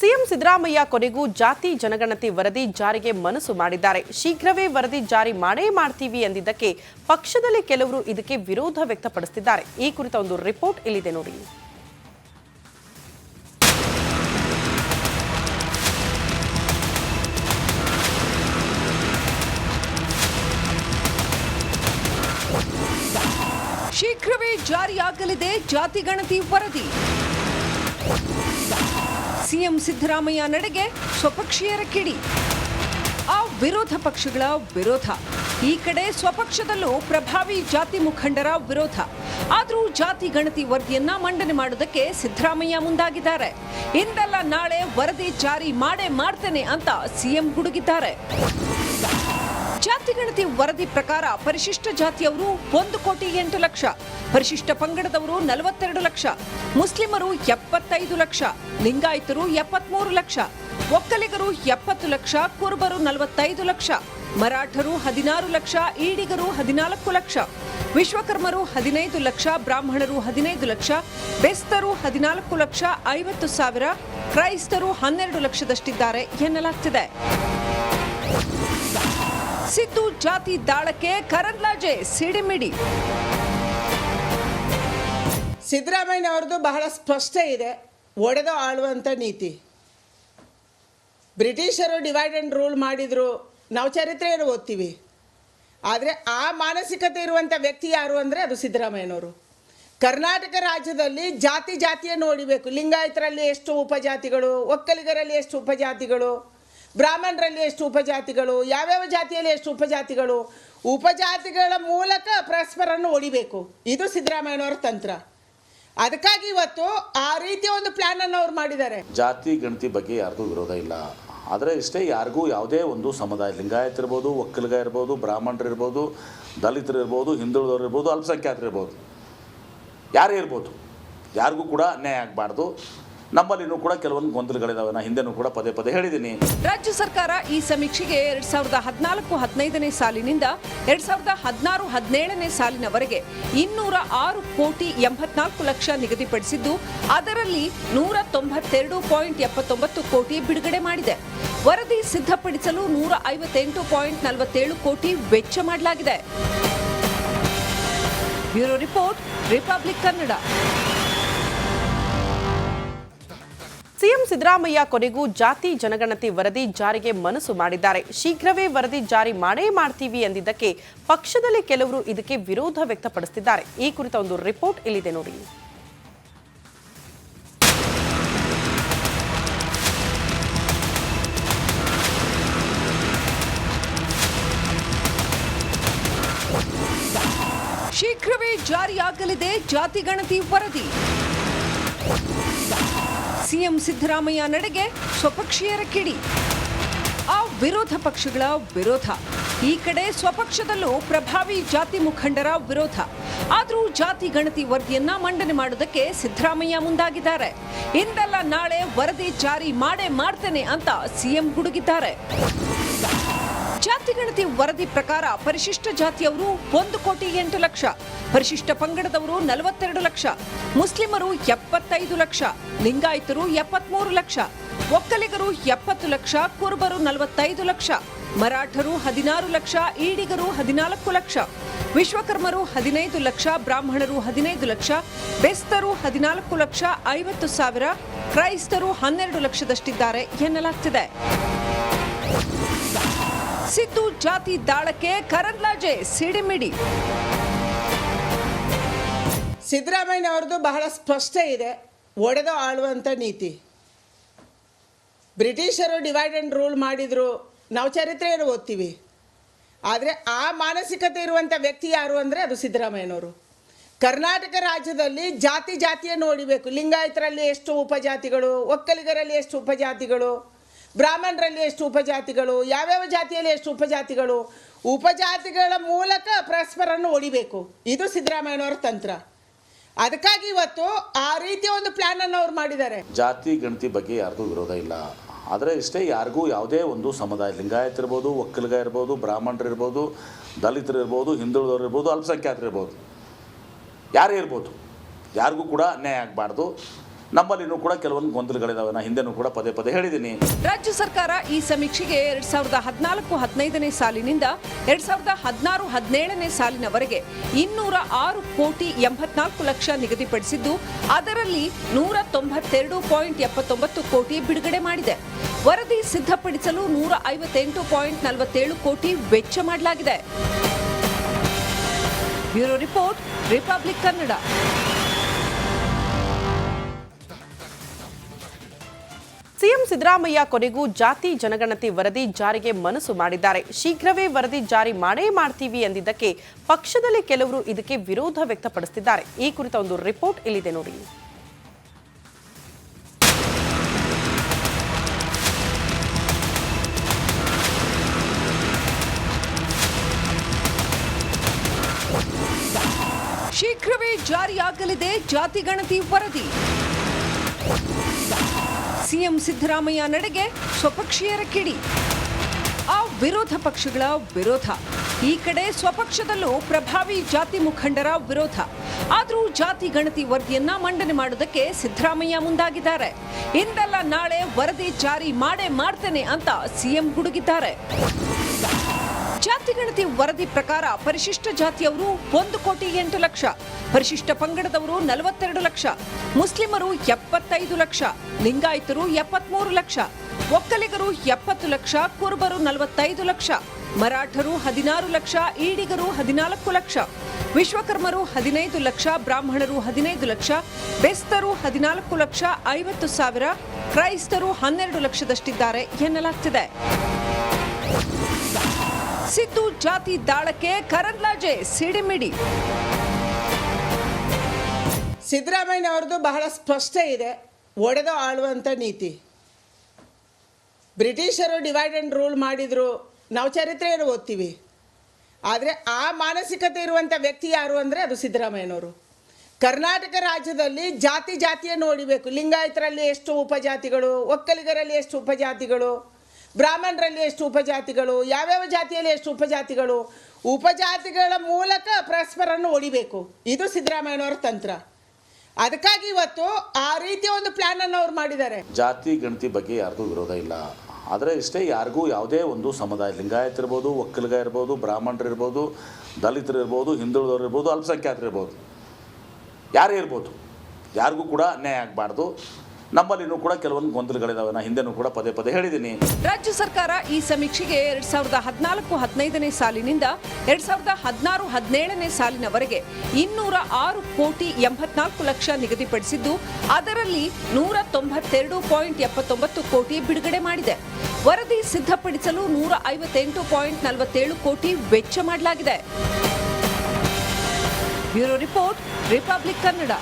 CM Siddaramaiah ಕೊನೆಗೂ ಜಾತಿ ಜನಗಣತಿ ವರದಿ ಜಾರಿಗೆ ಮನಸ್ಸು ಮಾಡಿದ್ದಾರೆ. ಶೀಘ್ರವೇ ವರದಿ ಜಾರಿ ಮಾಡೇ ಮಾಡ್ತೀವಿ ಎಂದಿದ್ದಕ್ಕೆ ಪಕ್ಷದಲ್ಲಿ ಕೆಲವರು ಇದಕ್ಕೆ ವಿರೋಧ ವ್ಯಕ್ತಪಡಿಸುತ್ತಿದ್ದಾರೆ. ಈ ಕುರಿತ ಒಂದು ರಿಪೋರ್ಟ್ ಇಲ್ಲಿದೆ ನೋಡಿ. ಶೀಘ್ರವೇ ಜಾರಿಯಾಗಲಿದೆ ಜಾತಿ ಗಣತಿ ವರದಿ. ಸಿಎಂ ಸಿದ್ದರಾಮಯ್ಯ ನಡೆಗೆ ಸ್ವಪಕ್ಷೀಯರ ಕಿಡಿ. ಆ ವಿರೋಧ ಪಕ್ಷಗಳ ವಿರೋಧ. ಈ ಕಡೆ ಸ್ವಪಕ್ಷದಲ್ಲೂ ಪ್ರಭಾವಿ ಜಾತಿ ಮುಖಂಡರ ವಿರೋಧ. ಆದರೂ ಜಾತಿ ಗಣತಿ ವರದಿಯನ್ನ ಮಂಡನೆ ಮಾಡುವುದಕ್ಕೆ ಸಿದ್ದರಾಮಯ್ಯ ಮುಂದಾಗಿದ್ದಾರೆ. ಇಂದಲ್ಲ ನಾಳೆ ವರದಿ ಜಾರಿ ಮಾಡೇ ಮಾಡ್ತೇನೆ ಅಂತ ಸಿಎಂ ಗುಡುಗಿದ್ದಾರೆ. ಜಾತಿ ಗಣತಿ ವರದಿ ಪ್ರಕಾರ ಪರಿಶಿಷ್ಟ ಜಾತಿಯವರು 1,08,00,000, ಪರಿಶಿಷ್ಟ ಪಂಗಡದವರು 42 ಲಕ್ಷ, ಮುಸ್ಲಿಮರು 75 ಲಕ್ಷ, ಲಿಂಗಾಯತರು 73 ಲಕ್ಷ, ಒಕ್ಕಲಿಗರು 70 ಲಕ್ಷ, ಕುರುಬರು 45 ಲಕ್ಷ, ಮರಾಠರು 16 ಲಕ್ಷ, ಈಡಿಗರು 14 ಲಕ್ಷ, ವಿಶ್ವಕರ್ಮರು 15 ಲಕ್ಷ, ಬ್ರಾಹ್ಮಣರು 15 ಲಕ್ಷ, ಬೆಸ್ತರು 14 ಲಕ್ಷ 50,000, ಕ್ರೈಸ್ತರು 12 ಲಕ್ಷದಷ್ಟಿದ್ದಾರೆ ಎನ್ನಲಾಗ್ತಿದೆ. ಸಿದ್ದು ಜಾತಿ ದಾಳಕ್ಕೆ ಕರಂದ್ಲಾಜೆ ಸಿಡಿಮಿಡಿ. ಸಿದ್ದರಾಮಯ್ಯನವ್ರದ್ದು ಬಹಳ ಸ್ಪಷ್ಟ ಇದೆ, ಒಡೆದು ಆಳುವಂಥ ನೀತಿ. ಬ್ರಿಟಿಷರು ಡಿವೈಡ್ ಆ್ಯಂಡ್ ರೂಲ್ ಮಾಡಿದರು, ನಾವು ಚರಿತ್ರೆಯನ್ನು ಓದ್ತೀವಿ. ಆದರೆ ಆ ಮಾನಸಿಕತೆ ಇರುವಂಥ ವ್ಯಕ್ತಿ ಯಾರು ಅಂದರೆ ಅದು ಸಿದ್ದರಾಮಯ್ಯನವರು. ಕರ್ನಾಟಕ ರಾಜ್ಯದಲ್ಲಿ ಜಾತಿಯನ್ನು ನೋಡಿಬೇಕು. ಲಿಂಗಾಯತರಲ್ಲಿ ಎಷ್ಟು ಉಪಜಾತಿಗಳು, ಒಕ್ಕಲಿಗರಲ್ಲಿ ಎಷ್ಟು ಉಪಜಾತಿಗಳು, ಬ್ರಾಹ್ಮಣರಲ್ಲಿ ಎಷ್ಟು ಉಪಜಾತಿಗಳು, ಯಾವ್ಯಾವ ಜಾತಿಯಲ್ಲಿ ಎಷ್ಟು ಉಪಜಾತಿಗಳು, ಉಪಜಾತಿಗಳ ಮೂಲಕ ಪರಸ್ಪರನ್ನು ಹೊಡಿಬೇಕು. ಇದು ಸಿದ್ದರಾಮಯ್ಯನವರ ತಂತ್ರ. ಅದಕ್ಕಾಗಿ ಇವತ್ತು ಆ ರೀತಿಯ ಒಂದು ಪ್ಲಾನನ್ನು ಅವ್ರು ಮಾಡಿದ್ದಾರೆ. ಜಾತಿ ಗಣತಿ ಬಗ್ಗೆ ಯಾರಿಗೂ ವಿರೋಧ ಇಲ್ಲ. ಆದರೆ ಇಷ್ಟೇ, ಯಾರಿಗೂ ಯಾವುದೇ ಒಂದು ಸಮುದಾಯ, ಲಿಂಗಾಯತ ಇರ್ಬೋದು, ಒಕ್ಕಲಿಗ ಇರ್ಬೋದು, ಬ್ರಾಹ್ಮಣರು ಇರ್ಬೋದು, ದಲಿತರು ಇರ್ಬೋದು, ಹಿಂದುಳಿದವರು ಇರ್ಬೋದು, ಅಲ್ಪಸಂಖ್ಯಾತರು ಇರ್ಬೋದು, ಯಾರೇ ಇರ್ಬೋದು, ಯಾರಿಗೂ ಕೂಡ ಅನ್ಯಾಯ ಆಗಬಾರ್ದು. ನಮ್ಮಲ್ಲಿನೂ ಕೂಡ ಕೆಲವೊಂದು ಗೊಂದಲಗಳಿದಾವೆ. ನಾನು ಹಿಂದೆನೂ ಕೂಡ ಪದೇ ಪದೇ ಹೇಳಿದ್ದೀನಿ. ರಾಜ್ಯ ಸರ್ಕಾರ ಈ ಸಮೀಕ್ಷೆಗೆ 2014-15ನೇ ಸಾಲಿನಿಂದ 2016-17ನೇ ಸಾಲಿನವರೆಗೆ 206,84 ಲಕ್ಷ ನಿಗದಿಪಡಿಸಿದ್ದು, ಅದರಲ್ಲಿ 192.79 ಕೋಟಿ ಬಿಡುಗಡೆ ಮಾಡಿದೆ. ವರದಿ ಸಿದ್ಧಪಡಿಸಲು 158.47 ಕೋಟಿ ವೆಚ್ಚ ಮಾಡಲಾಗಿದೆ. Bureau report, republic Kannada. CM Siddaramaiah ಕೊನೆಗೂ ಜಾತಿ ಜನಗಣತಿ ವರದಿ ಜಾರಿಗೆ ಮನಸ್ಸು ಮಾಡಿದ್ದಾರೆ. ಶೀಘ್ರವೇ ವರದಿ ಜಾರಿ ಮಾಡೇ ಮಾಡ್ತೀವಿ ಎಂದಿದ್ದಕ್ಕೆ ಪಕ್ಷದಲ್ಲಿ ಕೆಲವರು ಇದಕ್ಕೆ ವಿರೋಧ ವ್ಯಕ್ತಪಡಿಸುತ್ತಿದ್ದಾರೆ. ಈ ಕುರಿತ ಒಂದು ರಿಪೋರ್ಟ್ ಇಲ್ಲಿದೆ ನೋಡಿ. ಶೀಘ್ರವೇ ಜಾರಿಯಾಗಲಿದೆ ಜಾತಿ ಗಣತಿ ವರದಿ. ಸಿಎಂ ಸಿದ್ದರಾಮಯ್ಯ ನಡೆಗೆ ಸ್ವಪಕ್ಷೀಯರ ಕಿಡಿ. ಆ ವಿರೋಧ ಪಕ್ಷಗಳ ವಿರೋಧ. ಈ ಕಡೆ ಸ್ವಪಕ್ಷದಲ್ಲೂ ಪ್ರಭಾವಿ ಜಾತಿ ಮುಖಂಡರ ವಿರೋಧ. ಆದರೂ ಜಾತಿ ಗಣತಿ ವರದಿಯನ್ನ ಮಂಡನೆ ಮಾಡುವುದಕ್ಕೆ ಸಿದ್ದರಾಮಯ್ಯ ಮುಂದಾಗಿದ್ದಾರೆ. ಇಂದಲ್ಲ ನಾಳೆ ವರದಿ ಜಾರಿ ಮಾಡೇ ಮಾಡ್ತೇನೆ ಅಂತ ಸಿಎಂ ಗುಡುಗಿದ್ದಾರೆ. ಜಾತಿ ಗಣತಿ ವರದಿ ಪ್ರಕಾರ ಪರಿಶಿಷ್ಟ ಜಾತಿಯವರು 1,08,00,000, ಪರಿಶಿಷ್ಟ ಪಂಗಡದವರು 42 ಲಕ್ಷ, ಮುಸ್ಲಿಮರು 75 ಲಕ್ಷ, ಲಿಂಗಾಯತರು 73 ಲಕ್ಷ, ಒಕ್ಕಲಿಗರು 70 ಲಕ್ಷ, ಕುರುಬರು 45 ಲಕ್ಷ, ಮರಾಠರು 16 ಲಕ್ಷ, ಈಡಿಗರು 14 ಲಕ್ಷ, ವಿಶ್ವಕರ್ಮರು 15 ಲಕ್ಷ, ಬ್ರಾಹ್ಮಣರು 15 ಲಕ್ಷ, ಬೆಸ್ತರು 14 ಲಕ್ಷ 50,000, ಕ್ರೈಸ್ತರು 12 ಲಕ್ಷದಷ್ಟಿದ್ದಾರೆ ಎನ್ನಲಾಗ್ತಿದೆ. ಸಿದ್ದು ಜಾತಿ ದಾಳಕ್ಕೆ ಕರಂದ್ಲಾಜೆ ಸಿಡಿಮಿಡಿ. ಸಿದ್ದರಾಮಯ್ಯನವ್ರದ್ದು ಬಹಳ ಸ್ಪಷ್ಟ ಇದೆ, ಒಡೆದು ಆಳುವಂಥ ನೀತಿ. ಬ್ರಿಟಿಷರು ಡಿವೈಡ್ ಆ್ಯಂಡ್ ರೂಲ್ ಮಾಡಿದರು, ನಾವು ಚರಿತ್ರೆಯನ್ನು ಓದ್ತೀವಿ. ಆದರೆ ಆ ಮಾನಸಿಕತೆ ಇರುವಂಥ ವ್ಯಕ್ತಿ ಯಾರು ಅಂದರೆ ಅದು ಸಿದ್ದರಾಮಯ್ಯನವರು. ಕರ್ನಾಟಕ ರಾಜ್ಯದಲ್ಲಿ ಜಾತಿಯನ್ನು ನೋಡಿಬೇಕು. ಲಿಂಗಾಯತರಲ್ಲಿ ಎಷ್ಟು ಉಪಜಾತಿಗಳು, ಒಕ್ಕಲಿಗರಲ್ಲಿ ಎಷ್ಟು ಉಪಜಾತಿಗಳು, ಬ್ರಾಹ್ಮಣರಲ್ಲಿ ಎಷ್ಟು ಉಪಜಾತಿಗಳು, ಯಾವ್ಯಾವ ಜಾತಿಯಲ್ಲಿ ಎಷ್ಟು ಉಪಜಾತಿಗಳು, ಉಪಜಾತಿಗಳ ಮೂಲಕ ಪರಸ್ಪರನ್ನು ಹೊಡಿಬೇಕು. ಇದು ಸಿದ್ದರಾಮಯ್ಯನವರ ತಂತ್ರ. ಅದಕ್ಕಾಗಿ ಇವತ್ತು ಆ ರೀತಿಯ ಒಂದು ಪ್ಲಾನನ್ನು ಅವ್ರು ಮಾಡಿದ್ದಾರೆ. ಜಾತಿ ಗಣತಿ ಬಗ್ಗೆ ಯಾರಿಗೂ ವಿರೋಧ ಇಲ್ಲ. ಆದರೆ ಇಷ್ಟೇ, ಯಾರಿಗೂ ಯಾವುದೇ ಒಂದು ಸಮುದಾಯ, ಲಿಂಗಾಯತ ಇರ್ಬೋದು, ಒಕ್ಕಲಿಗ ಇರ್ಬೋದು, ಬ್ರಾಹ್ಮಣರು ಇರ್ಬೋದು, ದಲಿತರು ಇರ್ಬೋದು, ಹಿಂದುಳಿದವರು ಇರ್ಬೋದು, ಅಲ್ಪಸಂಖ್ಯಾತರು ಇರ್ಬೋದು, ಯಾರೇ ಇರ್ಬೋದು, ಯಾರಿಗೂ ಕೂಡ ಅನ್ಯಾಯ ಆಗಬಾರ್ದು. ನಮ್ಮಲ್ಲಿನೂ ಕೂಡ ಕೆಲವೊಂದು ಗೊಂದಲಗಳಿದಾವೆ. ನಾನು ಹಿಂದೆನೂ ಕೂಡ ಪದೇ ಪದೇ ಹೇಳಿದ್ದೀನಿ. ರಾಜ್ಯ ಸರ್ಕಾರ ಈ ಸಮೀಕ್ಷೆಗೆ 2014-15ನೇ ಸಾಲಿನಿಂದ 2016-17ನೇ ಸಾಲಿನವರೆಗೆ 206 ಕೋಟಿ 84 ಲಕ್ಷ ನಿಗದಿಪಡಿಸಿದ್ದು, ಅದರಲ್ಲಿ 192.79 ಕೋಟಿ ಬಿಡುಗಡೆ ಮಾಡಿದೆ. ವರದಿ ಸಿದ್ಧಪಡಿಸಲು 158.47 ಕೋಟಿ ವೆಚ್ಚ ಮಾಡಲಾಗಿದೆ. Bureau report, republic Kannada. CM Siddaramaiah ಕೊನೆಗೂ ಜಾತಿ ಜನಗಣತಿ ವರದಿ ಜಾರಿಗೆ ಮನಸ್ಸು ಮಾಡಿದ್ದಾರೆ. ಶೀಘ್ರವೇ ವರದಿ ಜಾರಿ ಮಾಡೇ ಮಾಡ್ತೀವಿ ಎಂದಿದ್ದಕ್ಕೆ ಪಕ್ಷದಲ್ಲಿ ಕೆಲವರು ಇದಕ್ಕೆ ವಿರೋಧ ವ್ಯಕ್ತಪಡಿಸುತ್ತಿದ್ದಾರೆ. ಈ ಕುರಿತ ಒಂದು ರಿಪೋರ್ಟ್ ಇಲ್ಲಿದೆ ನೋಡಿ. ಶೀಘ್ರವೇ ಜಾರಿಯಾಗಲಿದೆ ಜಾತಿ ಗಣತಿ ವರದಿ. ಸಿಎಂ ಸಿದ್ದರಾಮಯ್ಯ ನಡೆಗೆ ಸ್ವಪಕ್ಷೀಯರ ಕಿಡಿ. ಆ ವಿರೋಧ ಪಕ್ಷಗಳ ವಿರೋಧ. ಈ ಕಡೆ ಸ್ವಪಕ್ಷದಲ್ಲೂ ಪ್ರಭಾವಿ ಜಾತಿ ಮುಖಂಡರ ವಿರೋಧ. ಆದರೂ ಜಾತಿ ಗಣತಿ ವರದಿಯನ್ನ ಮಂಡನೆ ಮಾಡೋದಕ್ಕೆ ಸಿದ್ದರಾಮಯ್ಯ ಮುಂದಾಗಿದ್ದಾರೆ. ಇಂದಲ್ಲ ನಾಳೆ ವರದಿ ಜಾರಿ ಮಾಡೇ ಮಾಡ್ತೇನೆ ಅಂತ ಸಿಎಂ ಗುಡುಗಿದ್ದಾರೆ. ಜಾತಿ ಗಣತಿ ವರದಿ ಪ್ರಕಾರ ಪರಿಶಿಷ್ಟ ಜಾತಿಯವರು 1,08,00,000, ಪರಿಶಿಷ್ಟ ಪಂಗಡದವರು 42 ಲಕ್ಷ, ಮುಸ್ಲಿಮರು 75 ಲಕ್ಷ, ಲಿಂಗಾಯತರು 73 ಲಕ್ಷ, ಒಕ್ಕಲಿಗರು 70 ಲಕ್ಷ, ಕುರುಬರು 45 ಲಕ್ಷ, ಮರಾಠರು 16 ಲಕ್ಷ, ಈಡಿಗರು 14 ಲಕ್ಷ, ವಿಶ್ವಕರ್ಮರು 15 ಲಕ್ಷ, ಬ್ರಾಹ್ಮಣರು 15 ಲಕ್ಷ, ಬೆಸ್ತರು 14 ಲಕ್ಷ 50,000, ಕ್ರೈಸ್ತರು 12 ಲಕ್ಷದಷ್ಟಿದ್ದಾರೆ ಎನ್ನಲಾಗ್ತಿದೆ. ಸಿದ್ದು ಜಾತಿ ದಾಳಕ್ಕೆ ಕರಂದ್ಲಾಜೆ ಸಿಡಿಮಿಡಿ. ಸಿದ್ದರಾಮಯ್ಯನವ್ರದ್ದು ಬಹಳ ಸ್ಪಷ್ಟ ಇದೆ, ಒಡೆದು ಆಳುವಂಥ ನೀತಿ. ಬ್ರಿಟಿಷರು ಡಿವೈಡ್ ಆ್ಯಂಡ್ ರೂಲ್ ಮಾಡಿದರು, ನಾವು ಚರಿತ್ರೆಯನ್ನು ಓದ್ತೀವಿ. ಆದರೆ ಆ ಮಾನಸಿಕತೆ ಇರುವಂಥ ವ್ಯಕ್ತಿ ಯಾರು ಅಂದರೆ ಅದು ಸಿದ್ದರಾಮಯ್ಯನವರು. ಕರ್ನಾಟಕ ರಾಜ್ಯದಲ್ಲಿ ಜಾತಿಯನ್ನು ನೋಡಿಬೇಕು. ಲಿಂಗಾಯತರಲ್ಲಿ ಎಷ್ಟು ಉಪಜಾತಿಗಳು, ಒಕ್ಕಲಿಗರಲ್ಲಿ ಎಷ್ಟು ಉಪಜಾತಿಗಳು, ಬ್ರಾಹ್ಮಣರಲ್ಲಿ ಎಷ್ಟು ಉಪಜಾತಿಗಳು, ಯಾವ್ಯಾವ ಜಾತಿಯಲ್ಲಿ ಎಷ್ಟು ಉಪಜಾತಿಗಳು, ಉಪಜಾತಿಗಳ ಮೂಲಕ ಪರಸ್ಪರನ್ನು ಹೊಡಿಬೇಕು. ಇದು ಸಿದ್ದರಾಮಯ್ಯನವರ ತಂತ್ರ. ಅದಕ್ಕಾಗಿ ಇವತ್ತು ಆ ರೀತಿಯ ಒಂದು ಪ್ಲಾನನ್ನು ಅವ್ರು ಮಾಡಿದ್ದಾರೆ. ಜಾತಿ ಗಣತಿ ಬಗ್ಗೆ ಯಾರಿಗೂ ವಿರೋಧ ಇಲ್ಲ. ಆದರೆ ಇಷ್ಟೇ, ಯಾರಿಗೂ ಯಾವುದೇ ಒಂದು ಸಮುದಾಯ, ಲಿಂಗಾಯತ ಇರ್ಬೋದು, ಒಕ್ಕಲಿಗ ಇರ್ಬೋದು, ಬ್ರಾಹ್ಮಣರು ಇರ್ಬೋದು, ದಲಿತರು ಇರ್ಬೋದು, ಹಿಂದುಳಿದವರು ಇರ್ಬೋದು, ಅಲ್ಪಸಂಖ್ಯಾತರು ಇರ್ಬೋದು, ಯಾರೇ ಇರ್ಬೋದು, ಯಾರಿಗೂ ಕೂಡ ಅನ್ಯಾಯ ಆಗಬಾರ್ದು. ನಮ್ಮಲ್ಲಿನೂ ಕೂಡ ಕೆಲವೊಂದು ಗೊಂದಲಗಳಿದಾವೆ. ನಾನು ಹಿಂದೆನೂ ಕೂಡ ಪದೇ ಪದೇ ಹೇಳಿದ್ದೀನಿ. ರಾಜ್ಯ ಸರ್ಕಾರ ಈ ಸಮೀಕ್ಷೆಗೆ 2014-15ನೇ ಸಾಲಿನಿಂದ 2016-17ನೇ ಸಾಲಿನವರೆಗೆ 206 ಕೋಟಿ 84 ಲಕ್ಷ ನಿಗದಿಪಡಿಸಿದ್ದು, ಅದರಲ್ಲಿ 192.79 ಕೋಟಿ ಬಿಡುಗಡೆ ಮಾಡಿದೆ. ವರದಿ ಸಿದ್ಧಪಡಿಸಲು 158.47 ಕೋಟಿ ವೆಚ್ಚ ಮಾಡಲಾಗಿದೆ. Bureau report, republic Kannada.